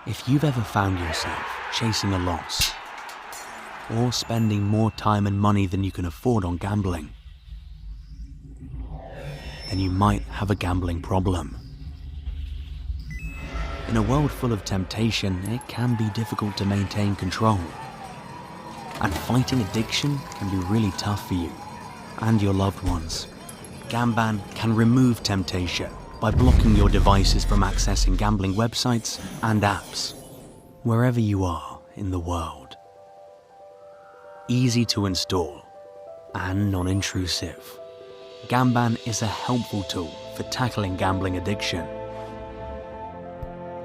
If you've ever found yourself chasing a loss or spending more time and money than you can afford on gambling, then you might have a gambling problem. In a world full of temptation, it can be difficult to maintain control. And fighting addiction can be really tough for you and your loved ones. Gamban can remove temptation by blocking your devices from accessing gambling websites and apps, wherever you are in the world. Easy to install and non-intrusive, Gamban is a helpful tool for tackling gambling addiction.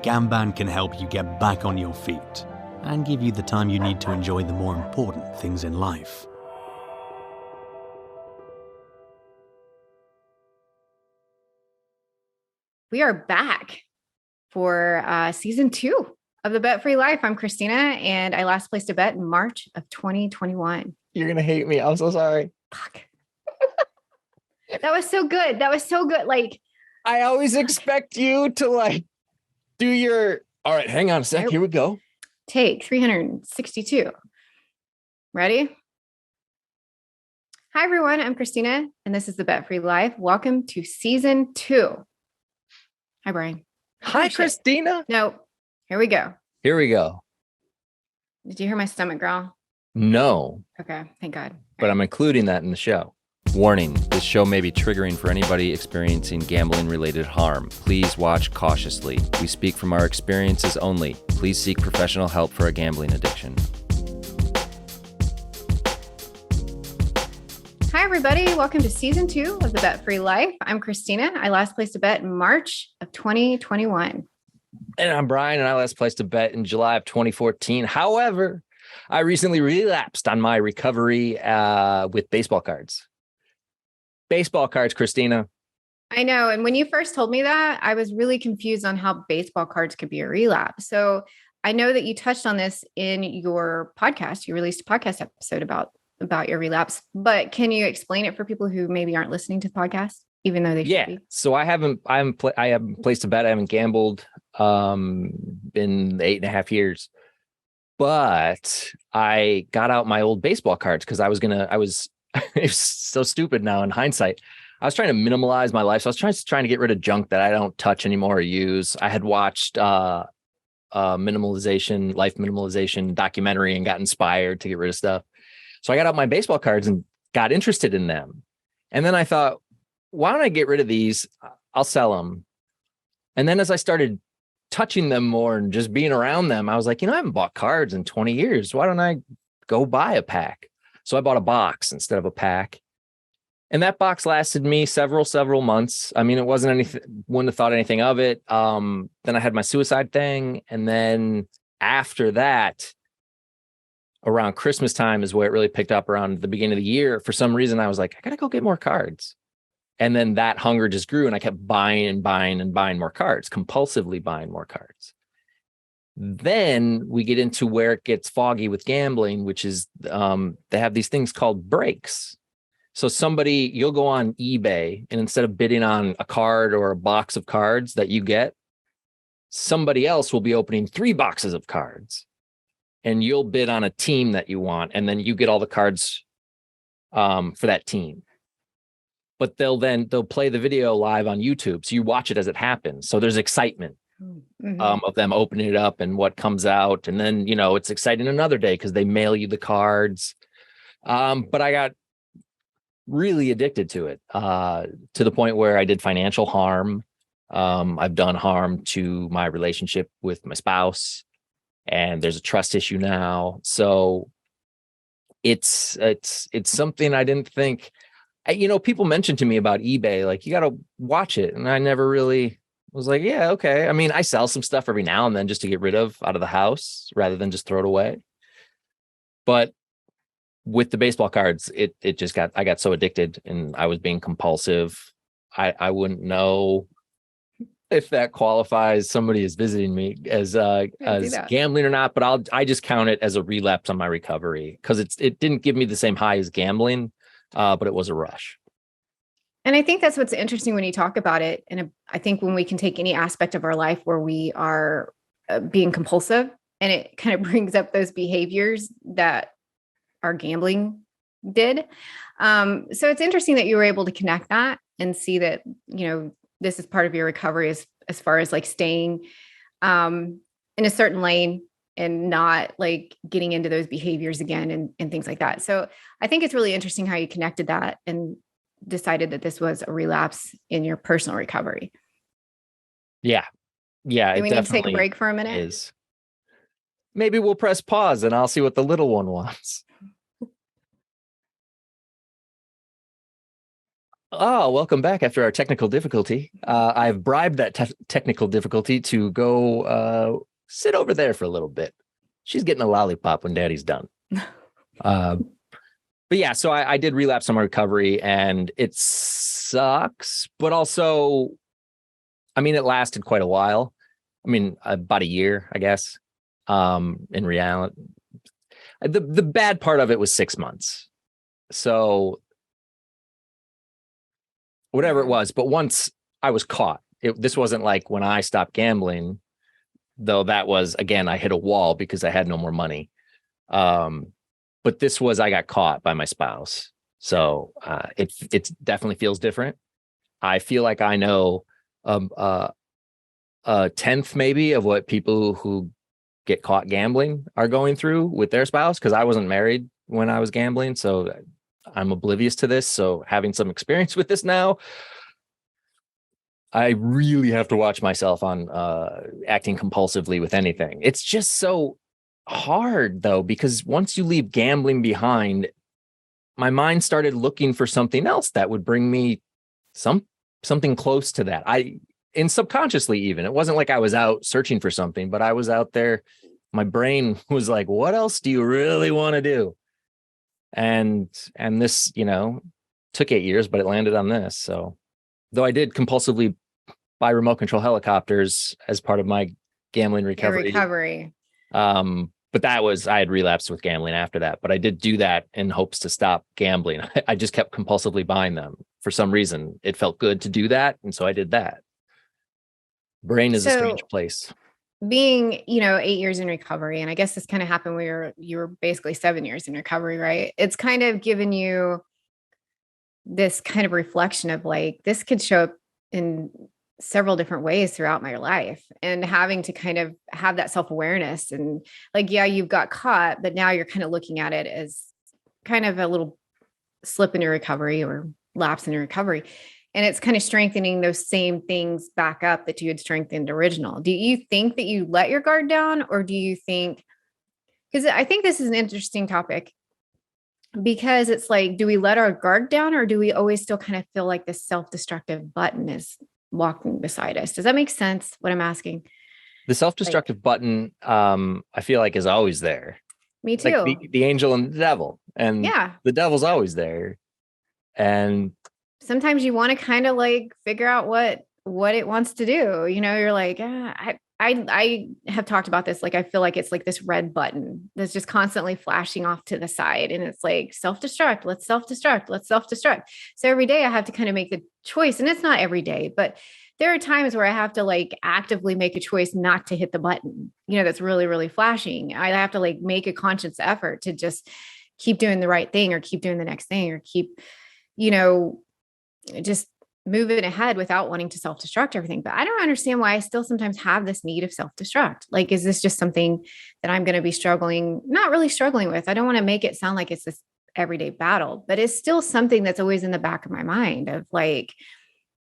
Gamban can help you get back on your feet and give you the time you need to enjoy the more important things in life. We are back for season 2 of the Bet Free Life. I'm Christina, and I last placed a bet in March of 2021. You're going to hate me. I'm so sorry. Fuck. That was so good. Like, I always expect you to do your, all right, hang on a sec. Here we go. Take 362. Ready? Hi, everyone. I'm Christina, and this is the Bet Free Life. Welcome to season 2. Hi, Brian. Hi, Christina. No, here we go. Here we go. Did you hear my stomach growl? No. Okay, thank God. But I'm including that in the show. Warning, this show may be triggering for anybody experiencing gambling-related harm. Please watch cautiously. We speak from our experiences only. Please seek professional help for a gambling addiction. Hi, everybody. Welcome to season 2 of the Bet Free Life. I'm Christina. I last placed a bet in March of 2021. And I'm Brian, and I last placed a bet in July of 2014. However, I recently relapsed on my recovery with baseball cards. Baseball cards, Christina. I know. And when you first told me that, I was really confused on how baseball cards could be a relapse. So I know that you touched on this in your podcast. You released a podcast episode about your relapse, but can you explain it for people who maybe aren't listening to the podcast, even though they should be? So I haven't placed a bet. I haven't gambled in 8.5 years, but I got out my old baseball cards because it's so stupid now in hindsight. I was trying to minimalize my life. So I was trying to get rid of junk that I don't touch anymore or use. I had watched life minimalization documentary and got inspired to get rid of stuff. So I got out my baseball cards and got interested in them. And then I thought, why don't I get rid of these? I'll sell them. And then as I started touching them more and just being around them, I was like, I haven't bought cards in 20 years. Why don't I go buy a pack? So I bought a box instead of a pack. And that box lasted me several months. I mean, it wasn't anything, wouldn't have thought anything of it. Then I had my suicide thing. And then after that, around Christmas time is where it really picked up. Around the beginning of the year, for some reason, I was like, I got to go get more cards. And then that hunger just grew, and I kept buying more cards, compulsively buying more cards. Then we get into where it gets foggy with gambling, which is they have these things called breaks. So you'll go on eBay, and instead of bidding on a card or a box of cards that you get, somebody else will be opening 3 boxes of cards. And you'll bid on a team that you want, and then you get all the cards for that team. But they'll play the video live on YouTube, so you watch it as it happens. So there's excitement of them opening it up and what comes out, and then it's exciting another day because they mail you the cards. But I got really addicted to it to the point where I did financial harm. I've done harm to my relationship with my spouse. And there's a trust issue now. So it's something I didn't think, people mentioned to me about eBay, like, you got to watch it. And I never really was like, yeah, okay. I mean, I sell some stuff every now and then just to get rid of out of the house rather than just throw it away. But with the baseball cards, I got so addicted, and I was being compulsive. I wouldn't know if that qualifies somebody is visiting me as gambling or not, but I just count it as a relapse on my recovery because it didn't give me the same high as gambling, but it was a rush. And I think that's what's interesting when you talk about it. And I think when we can take any aspect of our life where we are being compulsive, and it kind of brings up those behaviors that our gambling did. So it's interesting that you were able to connect that and see that, this is part of your recovery as far as like staying in a certain lane and not like getting into those behaviors again and things like that. So I think it's really interesting how you connected that and decided that this was a relapse in your personal recovery. Yeah. Yeah. Do we need to take a break for a minute? Is. Maybe we'll press pause and I'll see what the little one wants. Oh, welcome back after our technical difficulty. I've bribed that technical difficulty to go sit over there for a little bit. She's getting a lollipop when Daddy's done. But yeah, so I did relapse on my recovery, and it sucks, but also, I mean, it lasted quite a while. I mean, about a year, I guess. In reality, the bad part of it was 6 months. So whatever it was, but once I was caught, this wasn't like when I stopped gambling, though that was, again, I hit a wall because I had no more money. But this was, I got caught by my spouse. So it definitely feels different. I feel like I know a tenth maybe of what people who get caught gambling are going through with their spouse, because I wasn't married when I was gambling. So I'm oblivious to this. So having some experience with this now, I really have to watch myself on acting compulsively with anything. It's just so hard, though, because once you leave gambling behind, my mind started looking for something else that would bring me something close to that. And subconsciously, even, it wasn't like I was out searching for something, but I was out there. My brain was like, what else do you really want to do? And this, took 8 years, but it landed on this. So though I did compulsively buy remote control helicopters as part of my gambling recovery. But I had relapsed with gambling after that, but I did do that in hopes to stop gambling. I just kept compulsively buying them. For some reason, it felt good to do that. And so I did that. Brain is a strange place. Being, 8 years in recovery, and I guess this kind of happened when you were basically 7 years in recovery, right? It's kind of given you this kind of reflection of like, this could show up in several different ways throughout my life, and having to kind of have that self-awareness and like, yeah, you've got caught, but now you're kind of looking at it as kind of a little slip in your recovery or lapse in your recovery. And it's kind of strengthening those same things back up that you had strengthened original. Do you think that you let your guard down, or do you think, because I think this is an interesting topic, because it's like, do we let our guard down, or do we always still kind of feel like this self-destructive button is walking beside us? Does that make sense, what I'm asking? The self-destructive button, I feel like, is always there. Me too. Like the angel and the devil. And the devil's always there. And sometimes you want to kind of like figure out what it wants to do. You're like, I have talked about this. Like, I feel like it's like this red button that's just constantly flashing off to the side. And it's like, self-destruct, let's self-destruct, let's self-destruct. So every day I have to kind of make the choice, and it's not every day, but there are times where I have to like actively make a choice not to hit the button, that's really, really flashing. I have to like make a conscious effort to just keep doing the right thing, or keep doing the next thing, or keep, just moving ahead without wanting to self-destruct everything. But I don't understand why I still sometimes have this need of self-destruct. Like, is this just something that I'm going to be not really struggling with? I don't want to make it sound like it's this everyday battle, but it's still something that's always in the back of my mind of like,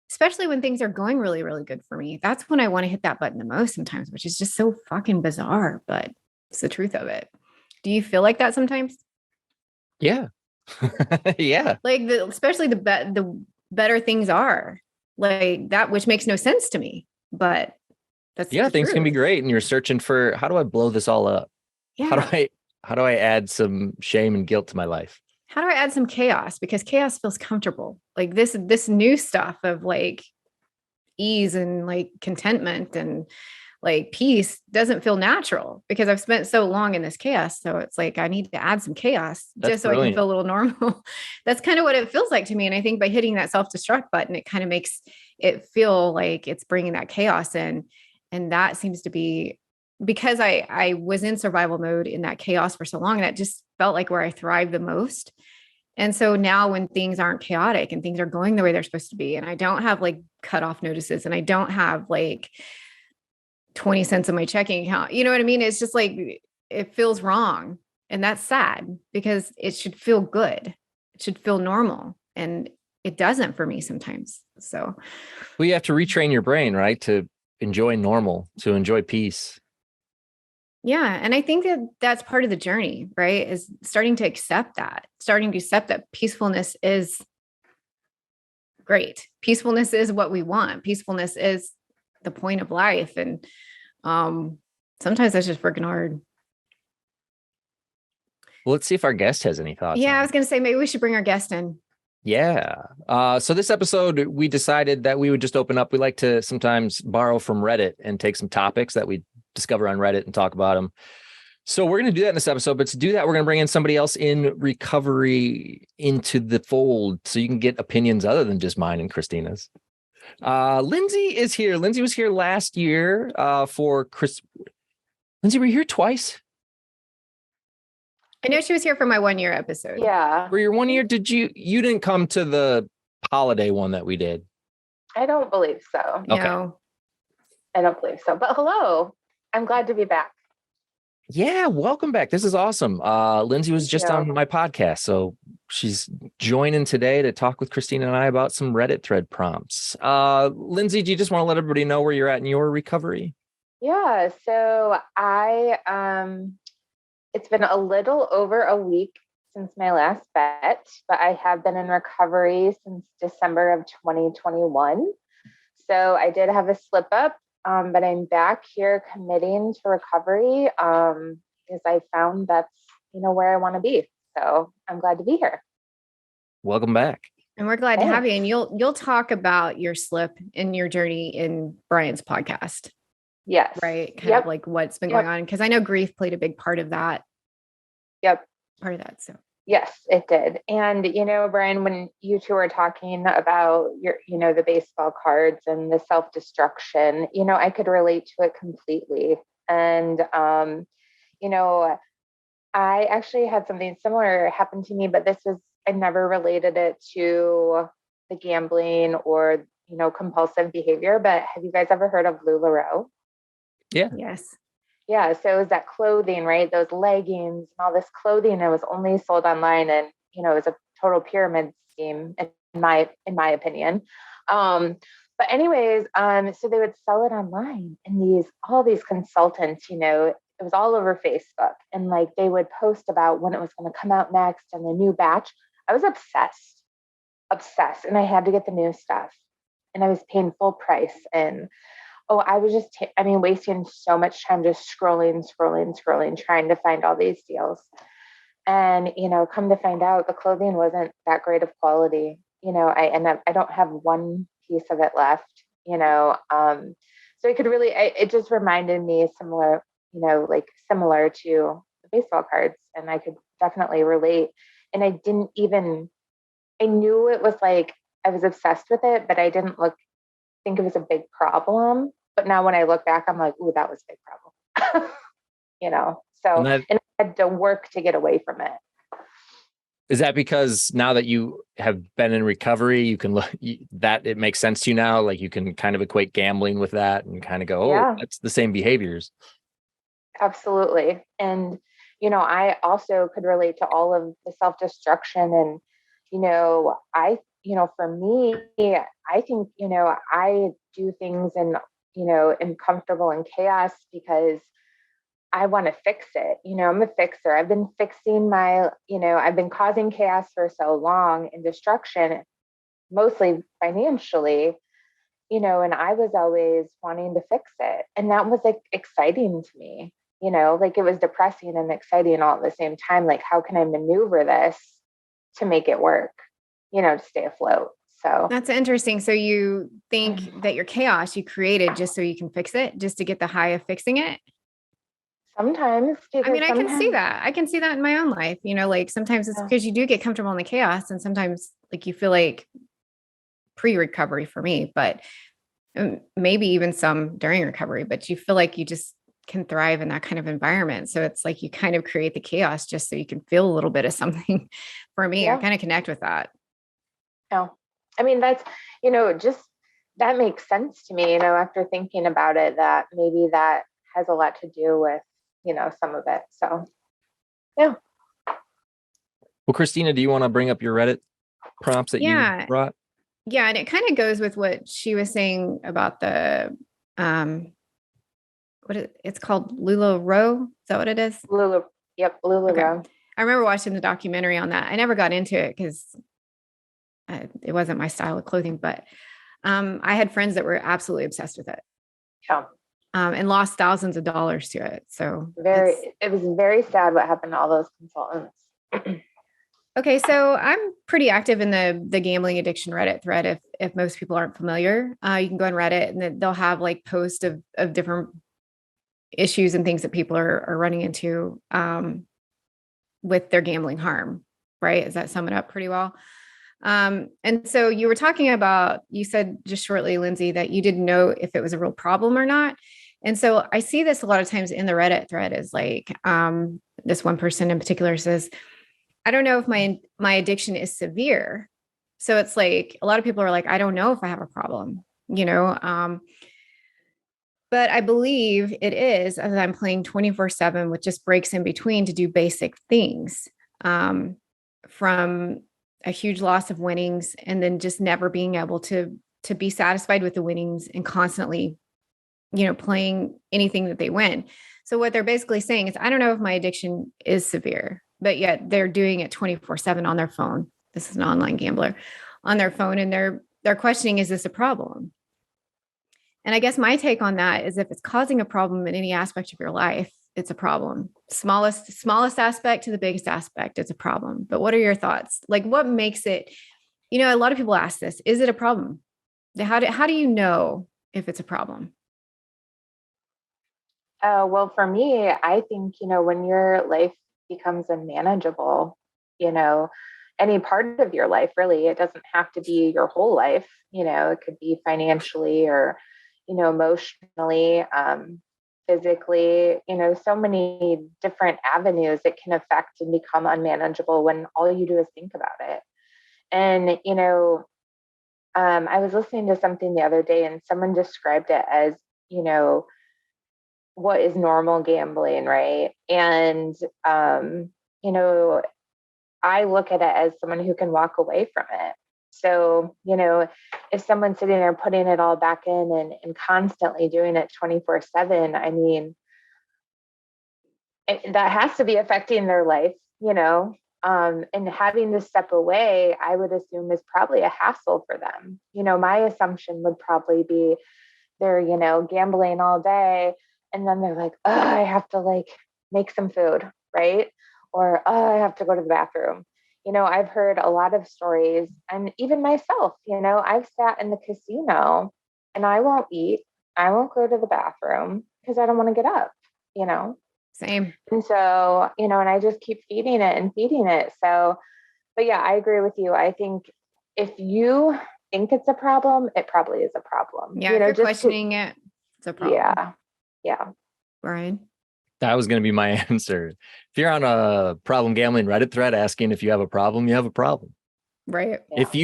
especially when things are going really, really good for me. That's when I want to hit that button the most sometimes, which is just so fucking bizarre, but it's the truth of it. Do you feel like that sometimes? Yeah. Yeah. Like especially the better things are like that, which makes no sense to me, but that's things can be great. And you're searching for, how do I blow this all up? Yeah. How do I add some shame and guilt to my life? How do I add some chaos? Because chaos feels comfortable. Like this new stuff of like ease and like contentment and like peace doesn't feel natural because I've spent so long in this chaos. So it's like, I need to add some chaos just so I can feel a little normal. That's kind of what it feels like to me. And I think by hitting that self-destruct button, it kind of makes it feel like it's bringing that chaos in. And that seems to be because I was in survival mode in that chaos for so long, and it just felt like where I thrived the most. And so now when things aren't chaotic and things are going the way they're supposed to be, and I don't have like cutoff notices, and I don't have like 20 cents in my checking account, you know what I mean? It's just like, it feels wrong. And that's sad because it should feel good. It should feel normal. And it doesn't for me sometimes. So, well, you have to retrain your brain, right? To enjoy normal, to enjoy peace. yeah. And I think that that's part of the journey, right? Is starting to accept that peacefulness is great. Peacefulness is what we want. Peacefulness is the point of life. And sometimes that's just freaking hard. Well, let's see if our guest has any thoughts. Yeah, on I was going to say, maybe we should bring our guest in. Yeah. So this episode, we decided that we would just open up. We like to sometimes borrow from Reddit and take some topics that we discover on Reddit and talk about them. So we're going to do that in this episode. But to do that, we're going to bring in somebody else in recovery into the fold so you can get opinions other than just mine and Christina's. Lindsay is here. Lindsay was here last year for Chris. Lindsay, were you here twice? I know she was here for my 1 year episode. Yeah. For your 1 year, you didn't come to the holiday one that we did? I don't believe so. Okay. No. I don't believe so. But hello. I'm glad to be back. Yeah, welcome back. This is awesome. Lindsay was just Yeah. on my podcast, so she's joining today to talk with Christina and I about some Reddit thread prompts. Lindsay, do you just want to let everybody know where you're at in your recovery? Yeah. So it's been a little over a week since my last bet, but I have been in recovery since December of 2021. So I did have a slip up, but I'm back here committing to recovery because I found that's, where I want to be. So I'm glad to be here. Welcome back. And we're glad to have you. And you'll talk about your slip and your journey in Brian's podcast. Yes. Right. Kind of like what's been going on. Because I know grief played a big part of that. Yep. Part of that. So yes, it did. And, Brian, when you two were talking about the baseball cards and the self-destruction, I could relate to it completely. And, I actually had something similar happen to me, but I never related it to the gambling or, compulsive behavior. But have you guys ever heard of LuLaRoe? Yeah. yes. Yeah. So it was that clothing, right? Those leggings and all this clothing, it was only sold online, and, it was a total pyramid scheme in my opinion. But anyways, so they would sell it online, and all these consultants, it was all over Facebook, and like they would post about when it was going to come out next and the new batch. I was obsessed. And I had to get the new stuff, and I was paying full price. And I was just, wasting so much time just scrolling, trying to find all these deals. And, come to find out the clothing wasn't that great of quality. I don't have one piece of it left, so it just reminded me similar to the baseball cards, and I could definitely relate. And I knew it was like, I was obsessed with it, but I didn't think it was a big problem. But now when I look back, I'm like, ooh, that was a big problem. And I had to work to get away from it. Is that because now that you have been in recovery, you can look that it makes sense to you now? Like you can kind of equate gambling with that and kind of go, that's the same behaviors. Absolutely. And, I also could relate to all of the self-destruction. And, for me, I think, I do things and, am comfortable in chaos because I want to fix it. I'm a fixer. I've been fixing I've been causing chaos for so long and destruction, mostly financially, and I was always wanting to fix it. And that was like exciting to me, like it was depressing and exciting all at the same time. Like, how can I maneuver this to make it work, to stay afloat? So That's interesting. So you think that your chaos you created just so you can fix it, just to get the high of fixing it? sometimes. I can see that. I can see that in my own life. Like sometimes it's because you do get comfortable in the chaos, and sometimes like you feel like pre-recovery for me, but maybe even some during recovery, but you feel like you just can thrive in that kind of environment. So it's like you kind of create the chaos just so you can feel a little bit of something. For me, I kind of connect with that. No, I mean, that's, just that makes sense to me, after thinking about it, that maybe that has a lot to do with, some of it. So, yeah. Well, Christina, do you want to bring up your Reddit prompts that you brought? Yeah. And it kind of goes with what she was saying about the, it's called LuLaRoe. Is that what it is? Yep. LuLaRoe. Okay. I remember watching the documentary on that. I never got into it because it wasn't my style of clothing, but I had friends that were absolutely obsessed with it. Yeah. And lost thousands of dollars to it. So it was very sad what happened to all those consultants. Okay, so I'm pretty active in the gambling addiction Reddit thread. If most people aren't familiar, you can go on Reddit and they'll have like posts of different issues and things that people are running into with their gambling harm. Right? Does that sum it up pretty well? And so you were talking about, you said just shortly, Lindsay, that you didn't know if it was a real problem or not. And so I see this a lot of times in the Reddit thread is like, this one person in particular says, I don't know if my addiction is severe. So it's like, a lot of people are like, I don't know if I have a problem, but I believe it is, as I'm playing 24/7 with just breaks in between to do basic things, from a huge loss of winnings and then just never being able to be satisfied with the winnings and constantly, playing anything that they win. So what they're basically saying is, I don't know if my addiction is severe, but yet they're doing it 24/7 on their phone. This is an online gambler on their phone. And they're questioning, is this a problem? And I guess my take on that is if it's causing a problem in any aspect of your life, it's a problem. Smallest aspect to the biggest aspect, it's a problem. But what are your thoughts? Like, what makes it, a lot of people ask this, is it a problem? How do you know if it's a problem? Well, for me, I think, when your life becomes unmanageable, any part of your life, really, it doesn't have to be your whole life, it could be financially or, emotionally, physically, so many different avenues it can affect and become unmanageable when all you do is think about it. And, I was listening to something the other day and someone described it as, what is normal gambling, right? And, I look at it as someone who can walk away from it. So, if someone's sitting there putting it all back in and constantly doing it 24/7, I mean, that has to be affecting their life, and having to step away, I would assume is probably a hassle for them. My assumption would probably be they're, gambling all day. And then they're like, oh, I have to like make some food, right? Or, oh, I have to go to the bathroom. I've heard a lot of stories, and even myself, I've sat in the casino and I won't eat. I won't go to the bathroom because I don't want to get up, Same. And so, and I just keep feeding it and feeding it. So, but yeah, I agree with you. I think if you think it's a problem, it probably is a problem. Yeah. If you're questioning it, it's a problem. Yeah. Yeah. Brian? That was going to be my answer. If you're on a problem gambling Reddit thread asking if you have a problem, you have a problem. Right. Yeah. If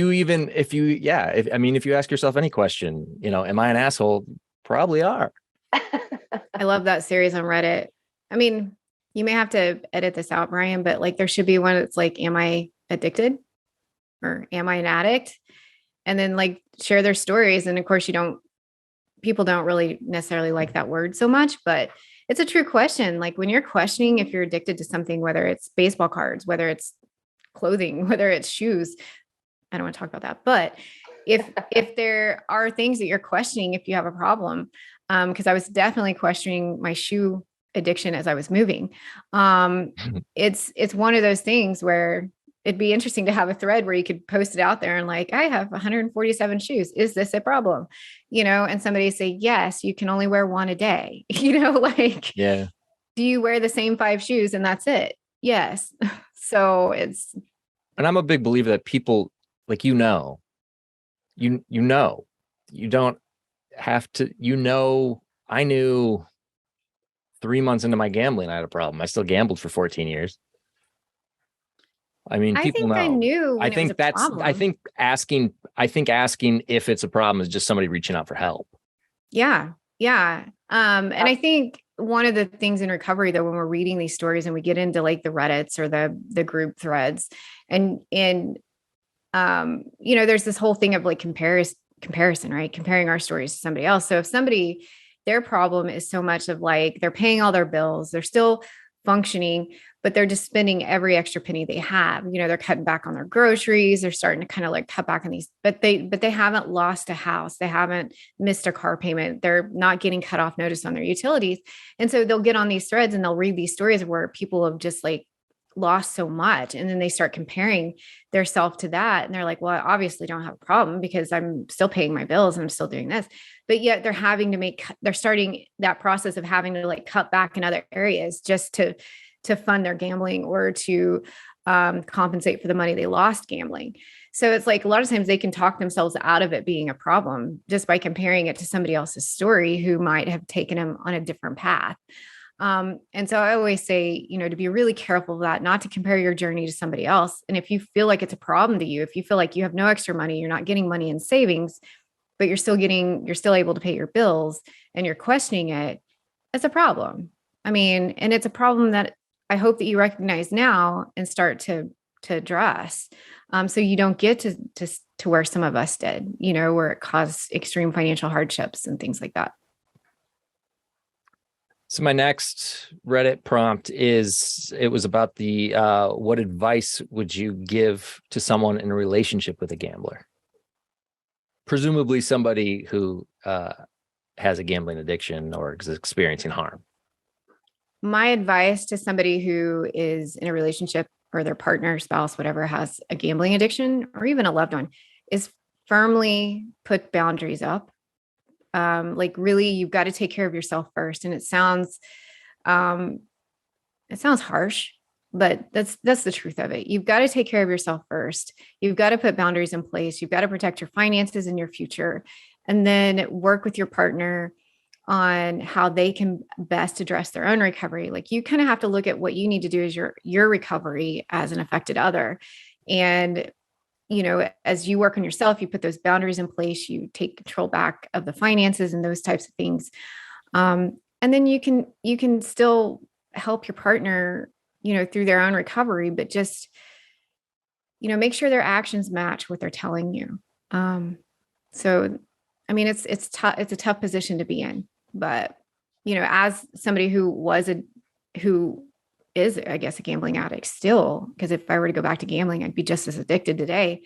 you ask yourself any question, am I an asshole? Probably are. I love that series on Reddit. I mean, you may have to edit this out, Brian, but like there should be one that's like, am I addicted or am I an addict? And then like share their stories. And of course people don't really necessarily like that word so much, but it's a true question. Like when you're questioning if you're addicted to something, whether it's baseball cards, whether it's clothing, whether it's shoes, I don't want to talk about that, but if there are things that you're questioning, if you have a problem, because I was definitely questioning my shoe addiction as I was moving. It's one of those things where it'd be interesting to have a thread where you could post it out there and like, I have 147 shoes. Is this a problem? And somebody say, yes, you can only wear one a day, like, yeah. Do you wear the same 5 shoes and that's it? Yes. So and I'm a big believer that people like, you don't have to, I knew 3 months into my gambling, I had a problem. I still gambled for 14 years. I mean, I people think I know. knew I when it was think a that's, problem. I think asking if it's a problem is just somebody reaching out for help. Yeah. Yeah. And I think one of the things in recovery, though, when we're reading these stories and we get into like the Reddits or the group threads and there's this whole thing of like comparison, right? Comparing our stories to somebody else. So if somebody, their problem is so much of like, they're paying all their bills, they're still functioning, but they're just spending every extra penny they have. They're cutting back on their groceries. They're starting to kind of like cut back on these, but they haven't lost a house. They haven't missed a car payment. They're not getting cut off notice on their utilities. And so they'll get on these threads and they'll read these stories where people have just like lost so much. And then they start comparing their self to that. And they're like, well, I obviously don't have a problem because I'm still paying my bills and I'm still doing this. But yet they're starting that process of having to like cut back in other areas just to fund their gambling or to compensate for the money they lost gambling. So it's like a lot of times they can talk themselves out of it being a problem just by comparing it to somebody else's story who might have taken them on a different path. And so I always say, to be really careful of that, not to compare your journey to somebody else. And if you feel like it's a problem to you, if you feel like you have no extra money, you're not getting money in savings, but you're still able to pay your bills and you're questioning it, it's a problem. I mean, and it's a problem that I hope that you recognize now and start to address. So you don't get to where some of us did, where it caused extreme financial hardships and things like that. So my next Reddit prompt it was about the, what advice would you give to someone in a relationship with a gambler? Presumably somebody who has a gambling addiction or is experiencing harm. My advice to somebody who is in a relationship or their partner, spouse, whatever, has a gambling addiction or even a loved one is firmly put boundaries up. Like really, you've got to take care of yourself first. And it sounds harsh, but that's the truth of it. You've got to take care of yourself first. You've got to put boundaries in place. You've got to protect your finances and your future, and then work with your partner on how they can best address their own recovery. Like you kind of have to look at what you need to do as your recovery as an affected other. And as you work on yourself, you put those boundaries in place, you take control back of the finances and those types of things. And then you can still help your partner, through their own recovery, but just, make sure their actions match what they're telling you. So, I mean, it's a tough position to be in, but, as somebody who is, I guess, a gambling addict still, because if I were to go back to gambling, I'd be just as addicted today.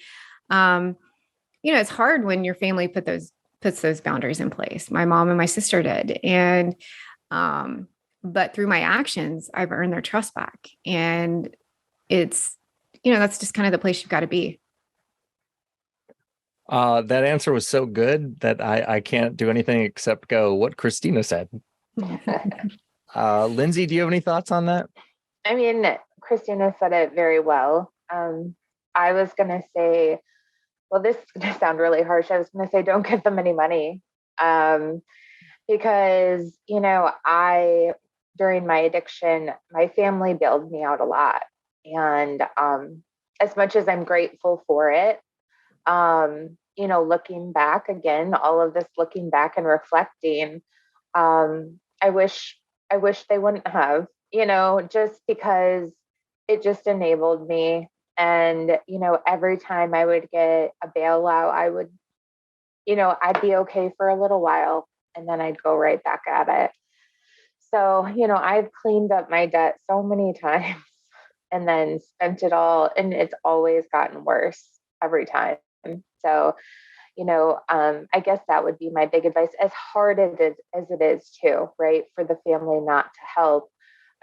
It's hard when your family puts those boundaries in place. My mom and my sister did. And, but through my actions, I've earned their trust back. And it's, that's just kind of the place you've got to be. That answer was so good that I can't do anything except go what Christina said. Lindsay, do you have any thoughts on that? I mean, Christina said it very well. I was going to say, well, this is going to sound really harsh. I was going to say, don't give them any money. Because, during my addiction, my family bailed me out a lot. And as much as I'm grateful for it, looking back again, all of this looking back and reflecting, I wish they wouldn't have, just because it just enabled me. And, every time I would get a bailout, I would, I'd be okay for a little while and then I'd go right back at it. So, I've cleaned up my debt so many times and then spent it all, and it's always gotten worse every time. So, I guess that would be my big advice, as hard as it is too, right? For the family not to help.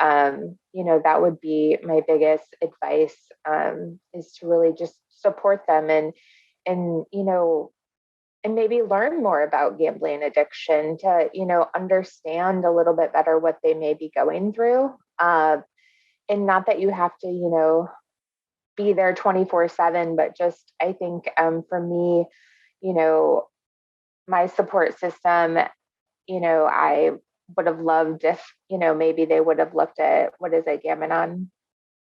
That would be my biggest advice, is to really just support them and maybe learn more about gambling addiction to, understand a little bit better what they may be going through. And not that you have to, be there 24/7, but just, I think, for me, my support system, I would have loved if, maybe they would have looked at, what is it, Gam-Anon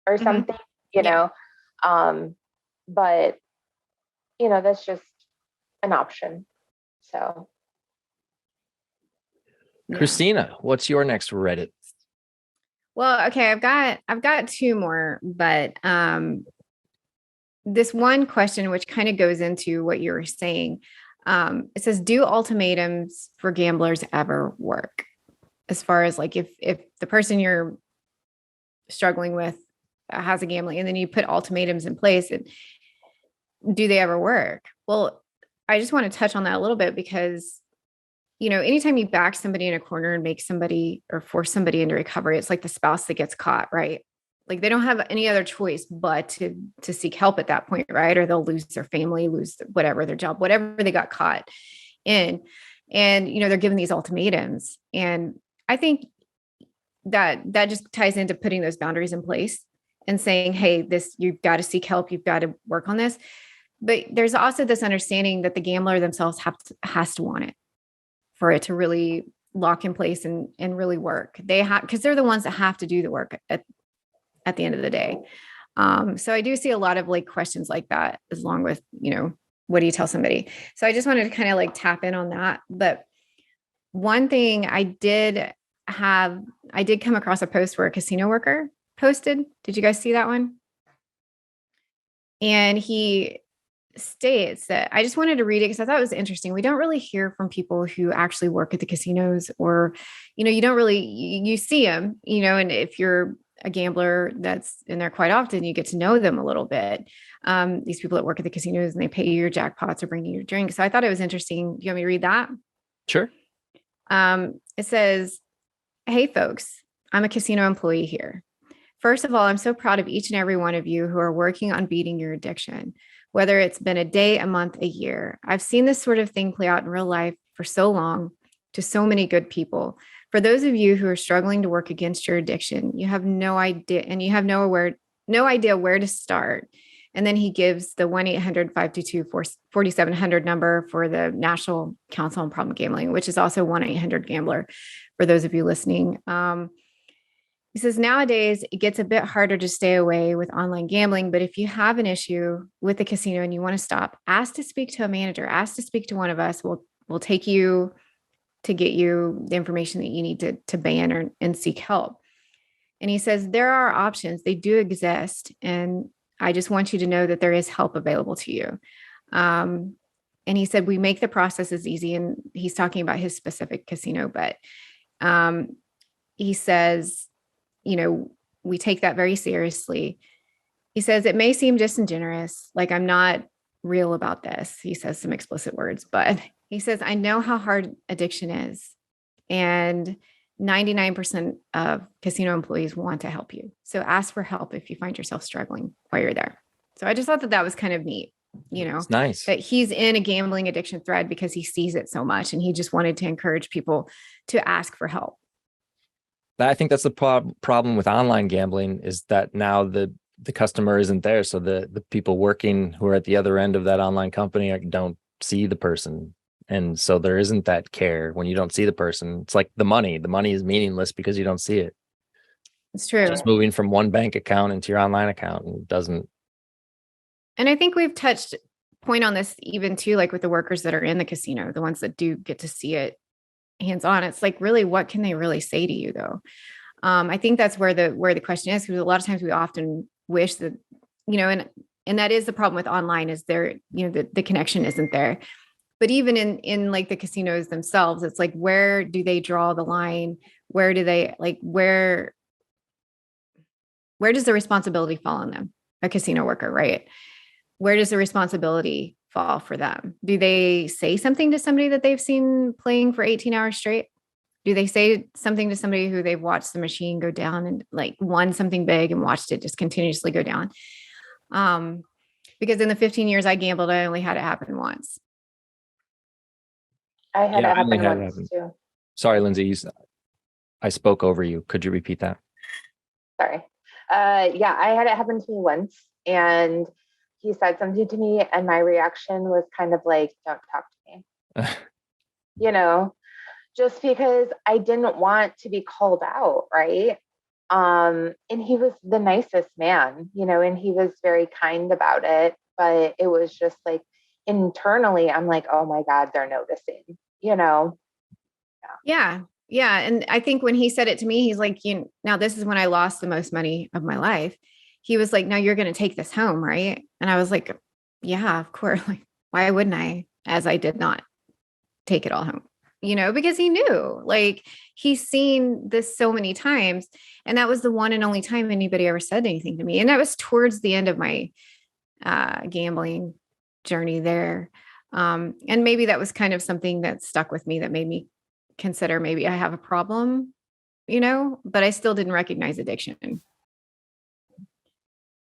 or something, know, but that's just an option. So. Christina, what's your next Reddit? Well, okay, I've got two more, but this one question, which kind of goes into what you were saying, it says, do ultimatums for gamblers ever work? As far as like, if the person you're struggling with has a gambling, and then you put ultimatums in place, and do they ever work? Well, I just want to touch on that a little bit, because anytime you back somebody in a corner and make somebody or force somebody into recovery, it's like the spouse that gets caught, right? Like they don't have any other choice but to seek help at that point, right? Or they'll lose their family, lose whatever, their job, whatever they got caught in. And, they're given these ultimatums. And I think that just ties into putting those boundaries in place and saying, hey, you've got to seek help. You've got to work on this. But there's also this understanding that the gambler themselves has to want it for it to really lock in place and really work. They have, because they're the ones that have to do the work at the end of the day. So I do see a lot of like questions like that, as long with, what do you tell somebody? So I just wanted to kind of like tap in on that. But one thing I did come across a post where a casino worker posted. Did you guys see that one? And he states that, I just wanted to read it because I thought it was interesting. We don't really hear from people who actually work at the casinos, or, you don't really, you see them, and if you're a gambler that's in there quite often, you get to know them a little bit. These people that work at the casinos, and they pay you your jackpots or bring you your drinks. So I thought it was interesting. Do you want me to read that? Sure. It says, hey folks, I'm a casino employee here. First of all, I'm so proud of each and every one of you who are working on beating your addiction. Whether it's been a day, a month, a year, I've seen this sort of thing play out in real life for so long to so many good people. For those of you who are struggling to work against your addiction, you have no idea, and you have no idea where to start. And then he gives the 1-800-522-4700 number for the National Council on Problem Gambling, which is also 1-800-GAMBLER for those of you listening. He says, nowadays, it gets a bit harder to stay away with online gambling, but if you have an issue with the casino and you want to stop, ask to speak to a manager, ask to speak to one of us. We'll take you to get you the information that you need to ban and seek help. And he says, there are options. They do exist. And I just want you to know that there is help available to you. And he said, we make the process as easy. And he's talking about his specific casino, but he says, we take that very seriously. He says, it may seem disingenuous, like I'm not real about this. He says some explicit words, but he says, I know how hard addiction is. And 99% of casino employees want to help you. So ask for help if you find yourself struggling while you're there. So I just thought that was kind of neat, It's nice that he's in a gambling addiction thread because he sees it so much. And he just wanted to encourage people to ask for help. I think that's the problem with online gambling, is that now the customer isn't there. So the people working who are at the other end of that online company don't see the person. And so there isn't that care when you don't see the person. It's like the money is meaningless because you don't see it. It's true. Just moving from one bank account into your online account and doesn't. And I think we've touched point on this even too, like with the workers that are in the casino, the ones that do get to see it hands-on. It's like, really, what can they really say to you though? I think that's where the question is, because a lot of times we often wish that, and that is the problem with online, is there, the connection isn't there. But even in like the casinos themselves, it's like, where do they draw the line? Where do they where does the responsibility fall on them? A casino worker, right? Where does the responsibility fall for them? Do they say something to somebody that they've seen playing for 18 hours straight? Do they say something to somebody who they've watched the machine go down and like won something big and watched it just continuously go down? Because in the 15 years I gambled, I only had it happen once. I had it happen once too. Sorry, Lindsay, I spoke over you. Could you repeat that? Sorry. Yeah, I had it happen to me once, and he said something to me, and my reaction was kind of like, don't talk to me. just because I didn't want to be called out, right? And he was the nicest man, and he was very kind about it, but it was just like internally, I'm like, oh my God, they're noticing, Yeah. Yeah. And I think when he said it to me, he's like, now this is when I lost the most money of my life. He was like, no, you're going to take this home. Right. And I was like, yeah, of course. Like, why wouldn't I? As I did not take it all home, because he knew, like, he's seen this so many times. And that was the one and only time anybody ever said anything to me. And that was towards the end of my gambling journey there. And maybe that was kind of something that stuck with me that made me consider maybe I have a problem, but I still didn't recognize addiction.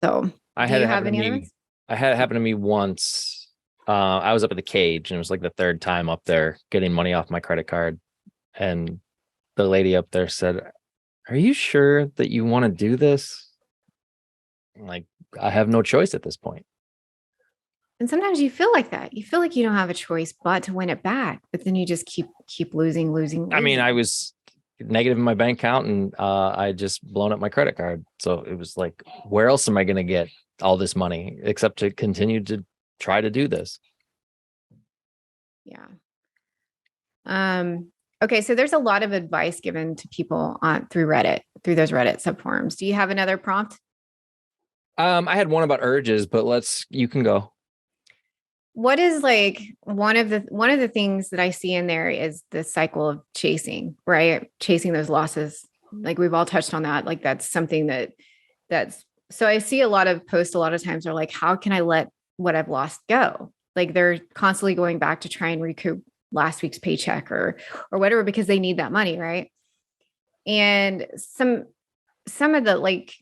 So I do had you it have happen to any other me. ones? I had it happen to me once. I was up at the cage, and it was like the third time up there getting money off my credit card. And the lady up there said, "Are you sure that you want to do this?" I'm like, I have no choice at this point. And sometimes you feel like that. You feel like you don't have a choice but to win it back, but then you just keep losing. I mean, I was negative in my bank account, and I just blown up my credit card. So it was like, where else am I going to get all this money except to continue to try to do this? Yeah. Okay. So there's a lot of advice given to people through Reddit, through those Reddit subforums. Do you have another prompt? I had one about urges, but you can go. What is like one of the things that I see in there is the cycle of chasing, right? Chasing those losses. Like we've all touched on that. Like that's something that's so I see a lot of posts a lot of times are like, how can I let what I've lost go? Like they're constantly going back to try and recoup last week's paycheck or whatever, because they need that money. Right. And some of the, like,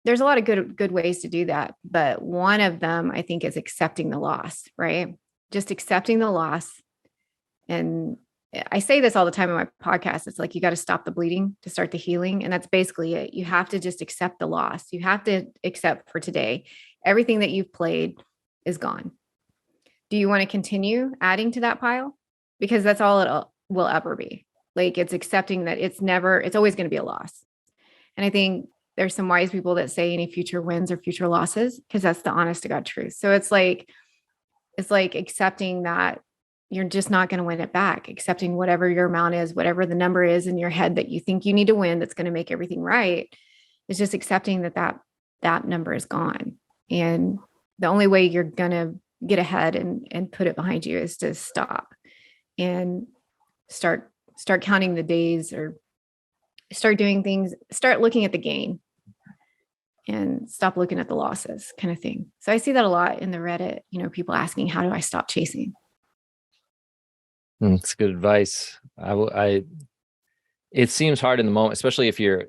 there's a lot of good ways to do that. But one of them, I think, is accepting the loss, right? Just accepting the loss. And I say this all the time in my podcast. It's like, you got to stop the bleeding to start the healing. And that's basically it. You have to just accept the loss. You have to accept for today, everything that you've played is gone. Do you want to continue adding to that pile? Because that's all it will ever be. Like it's accepting that it's always going to be a loss. And I think there's some wise people that say any future wins or future losses, because that's the honest to God truth. So it's like accepting that you're just not going to win it back, accepting whatever your amount is, whatever the number is in your head that you think you need to win, that's going to make everything right. It's just accepting that number is gone. And the only way you're going to get ahead and put it behind you is to stop and start counting the days, or start doing things, start looking at the gain and stop looking at the losses, kind of thing. So I see that a lot in the Reddit, people asking, how do I stop chasing? That's good advice. It seems hard in the moment, especially if you're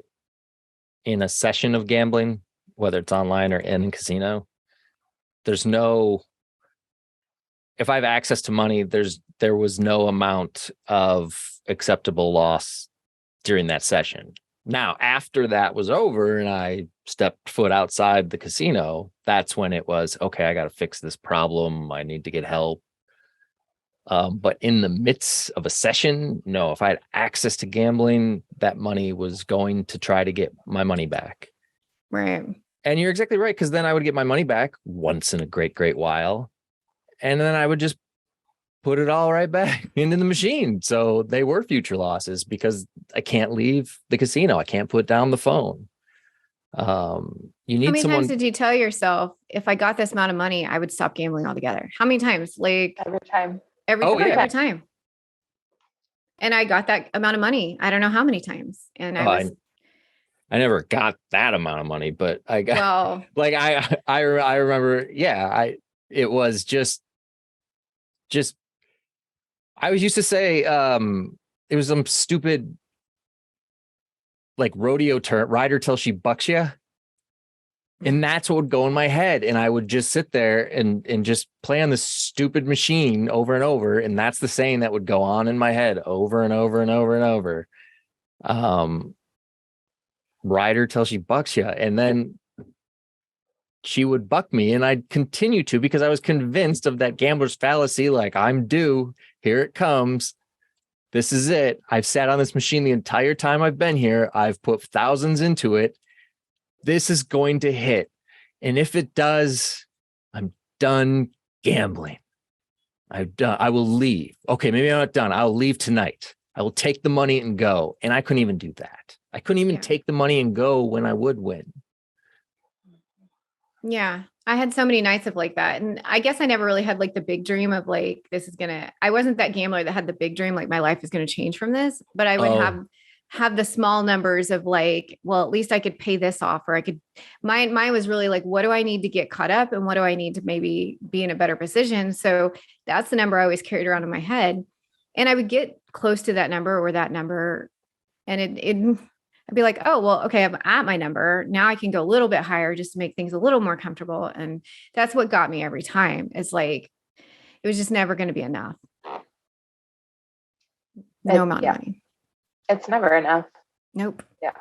in a session of gambling, whether it's online or in a casino. If I have access to money, there was no amount of acceptable loss during that session. Now, after that was over and I stepped foot outside the casino, that's when it was, okay, I got to fix this problem. I need to get help. But in the midst of a session, no, if I had access to gambling, that money was going to try to get my money back. Right. And you're exactly right, because then I would get my money back once in a great while. And then I would just put it all right back into the machine. So they were future losses because I can't leave the casino. I can't put down the phone. You need How many someone. times did you tell yourself, if I got this amount of money, I would stop gambling altogether? How many times? Like every time. Every time. And I got that amount of money. I don't know how many times. And I never got that amount of money, but I got, well, like, I remember. Yeah. It was just, I was used to say, it was some stupid, like, rodeo rider till she bucks you. And that's what would go in my head. And I would just sit there and just play on this stupid machine over and over. And that's the saying that would go on in my head over and over and over and over. Ride her till she bucks you. And then she would buck me, and I'd continue to, because I was convinced of that gambler's fallacy. Like, I'm due, here it comes. This is it. I've sat on this machine the entire time I've been here. I've put thousands into it. This is going to hit. And if it does, I'm done gambling. I will leave. Okay, maybe I'm not done. I'll leave tonight. I will take the money and go. And I couldn't even do that. I couldn't even take the money and go when I would win. Yeah. I had so many nights of like that. And I guess I never really had like the big dream of like, I wasn't that gambler that had the big dream, like my life is going to change from this, but I would have the small numbers of like, well, at least I could pay this off, or mine was really like, what do I need to get caught up? And what do I need to maybe be in a better position? So that's the number I always carried around in my head. And I would get close to that number or that number. And I'd be like, oh, well, okay, I'm at my number. Now I can go a little bit higher just to make things a little more comfortable. And that's what got me every time. It's like, it was just never going to be enough. No amount of money. It's never enough. Nope. Yeah.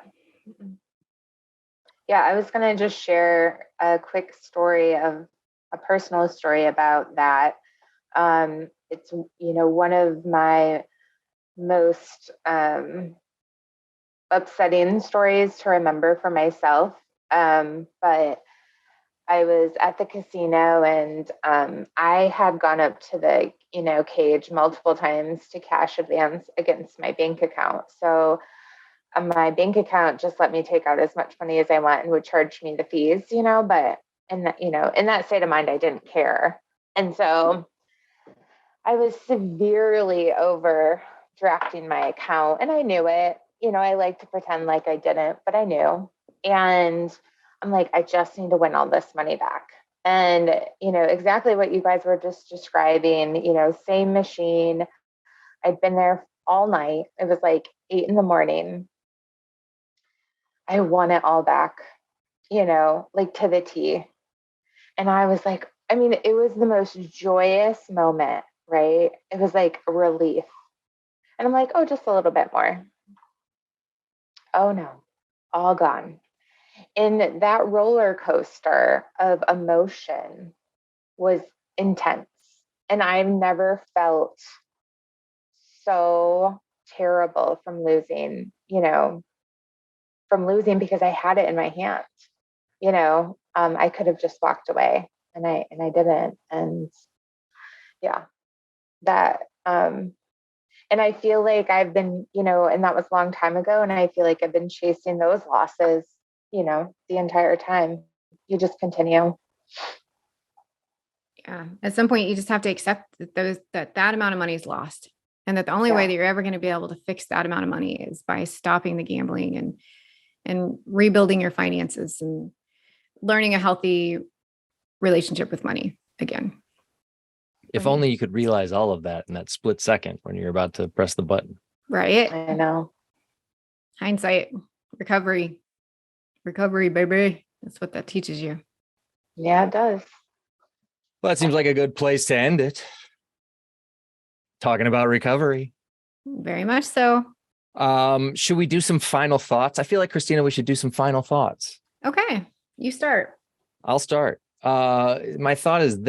Yeah. I was going to just share a quick story of a personal story about that. It's, one of my most, upsetting stories to remember for myself. But I was at the casino and I had gone up to the, cage multiple times to cash advance against my bank account. So my bank account just let me take out as much money as I want and would charge me the fees, but in that state of mind, I didn't care. And so I was severely overdrafting my account and I knew it. I like to pretend like I didn't, but I knew. And I'm like, I just need to win all this money back. And, exactly what you guys were just describing, same machine. I'd been there all night. It was like 8 a.m. I won it all back, like to the T. And I was like, it was the most joyous moment, right? It was like a relief. And I'm like, oh, just a little bit more. Oh no, all gone. And that roller coaster of emotion was intense. And I've never felt so terrible from losing, because I had it in my hand. I could have just walked away and I didn't. And yeah, that, and I feel like I've been, and that was a long time ago. And I feel like I've been chasing those losses, the entire time. You just continue. Yeah. At some point you just have to accept that amount of money is lost. And that the only way that you're ever going to be able to fix that amount of money is by stopping the gambling and rebuilding your finances and learning a healthy relationship with money again. If only you could realize all of that in that split second when you're about to press the button. Right. I know. Hindsight, recovery, baby. That's what that teaches you. Yeah, it does. Well, that seems like a good place to end it. Talking about recovery. Very much so. Should we do some final thoughts? I feel like, Christina, we should do some final thoughts. Okay. You start. I'll start. My thought is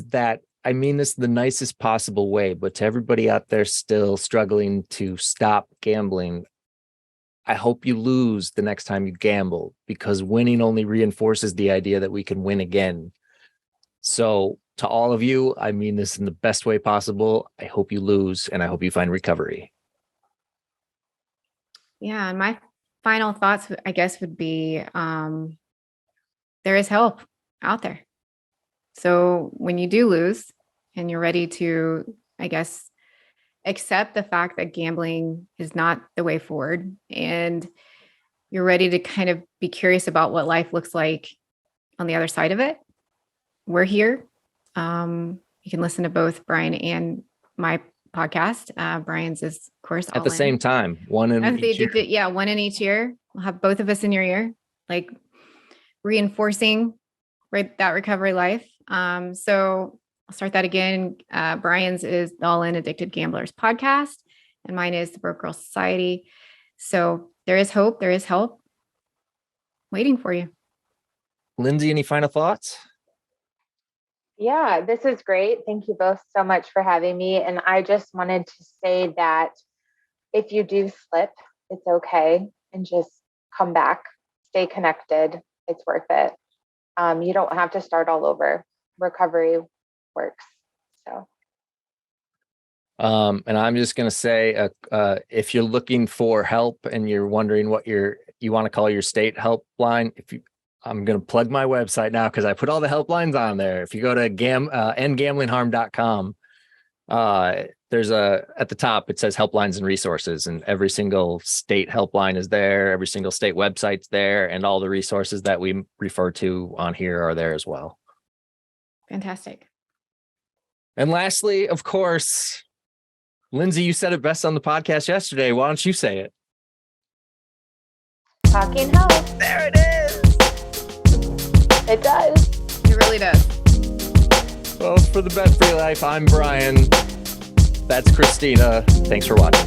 that I mean this the nicest possible way, but to everybody out there still struggling to stop gambling, I hope you lose the next time you gamble, because winning only reinforces the idea that we can win again. So to all of you, I mean this in the best way possible. I hope you lose and I hope you find recovery. Yeah. And my final thoughts, I guess, would be there is help out there. So when you do lose and you're ready to, I guess, accept the fact that gambling is not the way forward, and you're ready to kind of be curious about what life looks like on the other side of it, we're here. You can listen to both Brian and my podcast. Brian's is, of course, at the same time, one in each ear. Yeah, one in each ear. We'll have both of us in your ear, like reinforcing that recovery life. So I'll start that again. Brian's is the All In Addicted Gamblers podcast, and mine is the Broke Girl Society. So there is hope. There is help waiting for you. Lindsay, any final thoughts? Yeah, this is great. Thank you both so much for having me. And I just wanted to say that if you do slip, it's okay. And just come back, stay connected. It's worth it. You don't have to start all over. Recovery works. So. And I'm just going to say, if you're looking for help and you're wondering what you want to call your state helpline, I'm going to plug my website now because I put all the helplines on there. If you go to endgamblingharm.com, there's at the top, it says helplines and resources, and every single state helpline is there. Every single state website's there, and all the resources that we refer to on here are there as well. Fantastic. And lastly, of course, Lindsay, you said it best on the podcast yesterday. Why don't you say it? Talking health. There it is. It does. It really does. Well, for the Bet Free Life, I'm Brian. That's Christina. Thanks for watching.